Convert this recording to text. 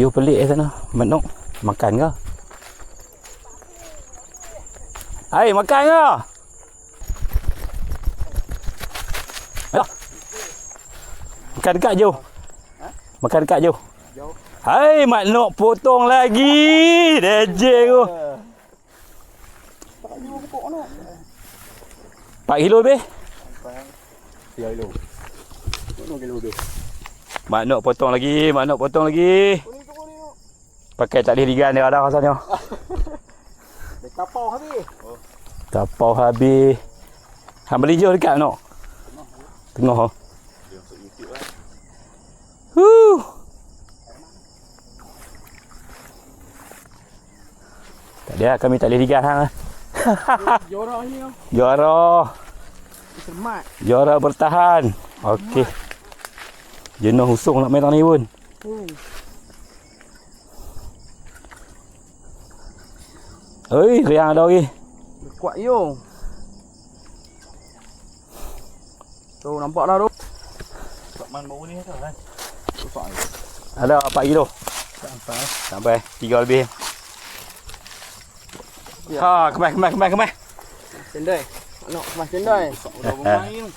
Kayu pelik sana. Manok makan ke? Hai, makan ke? Ayolah. Makan dekat jauh. Makan dekat jauh. Hai, manok potong lagi. Dejek tu. 4 kilo lebih? 3 kilo. 4 kilo tu. Manok potong lagi, manok potong lagi. Pakai tak boleh ligan dia dah rasanya. Dia kapau habis. Kapau habis. Hang beli jauh dekat manok? Tengah. Ha. Dia masuk YouTube lah. Tak ada, kami tak boleh ligan hang. Juara ni. Juara. Semat. Juara bertahan. Okey. Jenuh usung nak main ni pun. Oi, riang ada lagi. Kuat yo. Tu nampak dah tu. Man bau ni kan. Ada 4 kilo. Sampai 3 lebih. Ya. Ha, kemai. Cendai. Nak kemas cendai. Dah bermain.